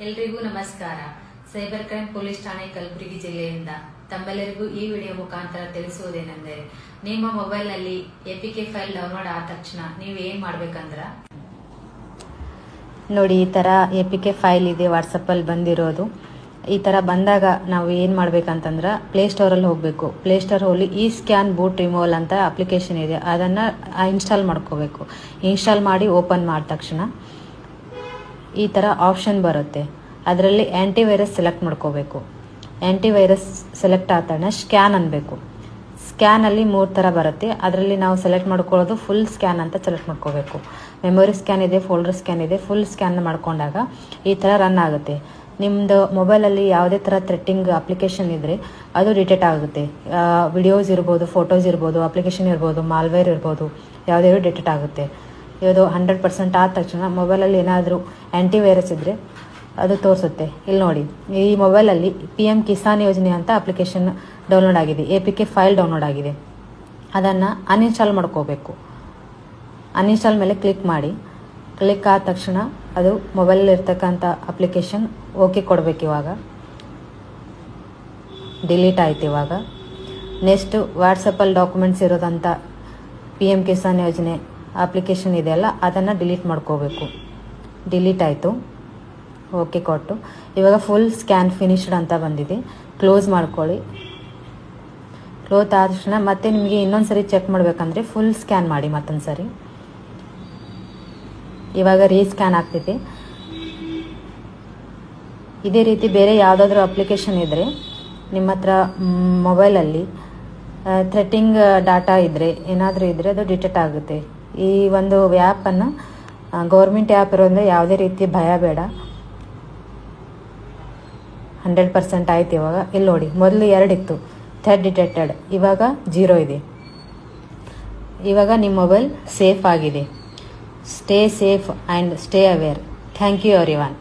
ಎಲ್ರಿಗೂ ನಮಸ್ಕಾರ. Cyber crime police ಠಾಣೆ ಕಲಬುರಗಿ ಜಿಲ್ಲೆಯಿಂದ ತಮ್ಮೆಲ್ಲರಿಗೂ ಈ ವಿಡಿಯೋ ಮುಖಾಂತರ ತಿಳಿಸುವುದೇನೆಂದರೆ, ನಿಮ್ಮ ಮೊಬೈಲ್ ನಲ್ಲಿ APK ಫೈಲ್ ಡೌನ್ಲೋಡ್ ಆದ ತಕ್ಷಣ ನೀವು ಏನ್ ಮಾಡ್ಬೇಕಂದ್ರ ನೋಡಿ, ಈ ತರ APK ಫೈಲ್ ಇದೆ ವಾಟ್ಸಪ್ ಅಲ್ಲಿ ಬಂದಿರೋದು. ಈ ತರ ಬಂದಾಗ ನಾವು ಏನ್ ಮಾಡ್ಬೇಕಂತಂದ್ರ ಪ್ಲೇಸ್ಟೋರ್ ಅಲ್ಲಿ ಹೋಗ್ಬೇಕು. ಪ್ಲೇಸ್ಟೋರ್ ಹೋಗಿ ಈ ಸ್ಕ್ಯಾನ್ ಬೂಟ್ ರಿಮೂವಲ್ ಅಂತ ಅಪ್ಲಿಕೇಶನ್ ಇದೆ, ಅದನ್ನ ಇನ್ಸ್ಟಾಲ್ ಮಾಡ್ಕೋಬೇಕು. ಇನ್ಸ್ಟಾಲ್ ಮಾಡಿ ಓಪನ್ ಮಾಡಿದ ತಕ್ಷಣ ಈ ತರ ಆಪ್ಷನ್ ಬರುತ್ತೆ. ಅದರಲ್ಲಿ ಆಂಟಿ ವೈರಸ್ ಸೆಲೆಕ್ಟ್ ಮಾಡ್ಕೋಬೇಕು. ಆಂಟಿ ವೈರಸ್ ಸೆಲೆಕ್ಟ್ ಆದ ಸ್ಕ್ಯಾನ್ ಅನ್ಬೇಕು. ಸ್ಕ್ಯಾನ್ ಅಲ್ಲಿ 3 ತರ ಬರುತ್ತೆ. ಅದರಲ್ಲಿ ನಾವು ಸೆಲೆಕ್ಟ್ ಮಾಡ್ಕೊಳ್ಳೋದು ಫುಲ್ ಸ್ಕ್ಯಾನ್ ಅಂತ ಸೆಲೆಕ್ಟ್ ಮಾಡ್ಕೋಬೇಕು. ಮೆಮೊರಿ ಸ್ಕ್ಯಾನ್ ಇದೆ, ಫೋಲ್ಡರ್ ಸ್ಕ್ಯಾನ್ ಇದೆ. ಫುಲ್ ಸ್ಕ್ಯಾನ್ ಮಾಡ್ಕೊಂಡಾಗ ಈ ತರ ರನ್ ಆಗುತ್ತೆ. ನಿಮ್ದು ಮೊಬೈಲಲ್ಲಿ ಯಾವುದೇ ಥರ ಥ್ರೆಟ್ಟಿಂಗ್ ಅಪ್ಲಿಕೇಶನ್ ಇದ್ರೆ ಅದು ಡಿಟೆಕ್ಟ್ ಆಗುತ್ತೆ. ವಿಡಿಯೋಸ್ ಇರ್ಬೋದು, ಫೋಟೋಸ್ ಇರ್ಬೋದು, ಅಪ್ಲಿಕೇಶನ್ ಇರ್ಬೋದು, ಮಾಲ್ವೇರ್ ಇರ್ಬೋದು, ಯಾವುದೇ ಡಿಟೆಕ್ಟ್ ಆಗುತ್ತೆ. ಇದು 100% ಆದ ತಕ್ಷಣ ಮೊಬೈಲಲ್ಲಿ ಏನಾದರೂ ಆ್ಯಂಟಿ ವೈರಸ್ ಇದ್ದರೆ ಅದು ತೋರಿಸುತ್ತೆ. ಇಲ್ಲಿ ನೋಡಿ, ಈ ಮೊಬೈಲಲ್ಲಿ PM ಕಿಸಾನ್ ಯೋಜನೆ ಅಂತ ಅಪ್ಲಿಕೇಶನ್ ಡೌನ್ಲೋಡ್ ಆಗಿದೆ, APK ಫೈಲ್ ಡೌನ್ಲೋಡ್ ಆಗಿದೆ. ಅದನ್ನು ಅನ್ಇನ್ಸ್ಟಾಲ್ ಮಾಡ್ಕೋಬೇಕು. ಅನ್ಇನ್ಸ್ಟಾಲ್ ಮೇಲೆ ಕ್ಲಿಕ್ ಮಾಡಿ. ಕ್ಲಿಕ್ ಆದ ತಕ್ಷಣ ಅದು ಮೊಬೈಲಲ್ಲಿ ಇರ್ತಕ್ಕಂಥ ಅಪ್ಲಿಕೇಶನ್ ಓಕೆ ಕೊಡಬೇಕು. ಇವಾಗ ಡಿಲೀಟ್ ಆಯ್ತು. ಇವಾಗ ನೆಕ್ಸ್ಟ್ ವಾಟ್ಸಪ್ಪಲ್ಲಿ ಡಾಕ್ಯುಮೆಂಟ್ಸ್ ಇರೋದಂಥ PM ಕಿಸಾನ್ ಯೋಜನೆ ಅಪ್ಲಿಕೇಶನ್ ಇದೆಯಲ್ಲ, ಅದನ್ನು ಡಿಲೀಟ್ ಮಾಡ್ಕೋಬೇಕು. ಡಿಲೀಟ್ ಆಯಿತು, ಓಕೆ ಕೊಟ್ಟು. ಇವಾಗ ಫುಲ್ ಸ್ಕ್ಯಾನ್ ಫಿನಿಶ್ಡ್ ಅಂತ ಬಂದಿದೆ. ಕ್ಲೋಸ್ ಮಾಡ್ಕೊಳ್ಳಿ. ಕ್ಲೋಸ್ ಆದ ತಕ್ಷಣ ಮತ್ತೆ ನಿಮಗೆ ಇನ್ನೊಂದು ಸರಿ ಚೆಕ್ ಮಾಡಬೇಕಂದ್ರೆ ಫುಲ್ ಸ್ಕ್ಯಾನ್ ಮಾಡಿ ಮತ್ತೊಂದು ಸರಿ. ಇವಾಗ ರೀಸ್ಕ್ಯಾನ್ ಆಗ್ತಿದೆ. ಇದೇ ರೀತಿ ಬೇರೆ ಯಾವುದಾದ್ರೂ ಅಪ್ಲಿಕೇಶನ್ ಇದ್ದರೆ ನಿಮ್ಮ ಹತ್ರ ಮೊಬೈಲಲ್ಲಿ ಥ್ರೆಟ್ಟಿಂಗ್ ಡಾಟಾ ಇದ್ದರೆ ಏನಾದರೂ ಇದ್ದರೆ ಅದು ಡಿಟೆಕ್ಟ್ ಆಗುತ್ತೆ. ಈ ಒಂದು ಆ್ಯಪನ್ನು ಗೌರ್ಮೆಂಟ್ ಆ್ಯಪ್ ಇರೋದ್ರಿಂದ ಯಾವುದೇ ರೀತಿ ಭಯ ಬೇಡ. 100% ಆಯ್ತು. ಇವಾಗ ಇಲ್ಲಿ ನೋಡಿ, ಮೊದಲು 2 ಇತ್ತು ಥ್ರೆಡ್ ಡಿಟೆಕ್ಟೆಡ್, ಇವಾಗ 0 ಇದೆ. ಇವಾಗ ನಿಮ್ಮ ಮೊಬೈಲ್ ಸೇಫ್ ಆಗಿದೆ. Stay safe and stay aware. Thank you everyone.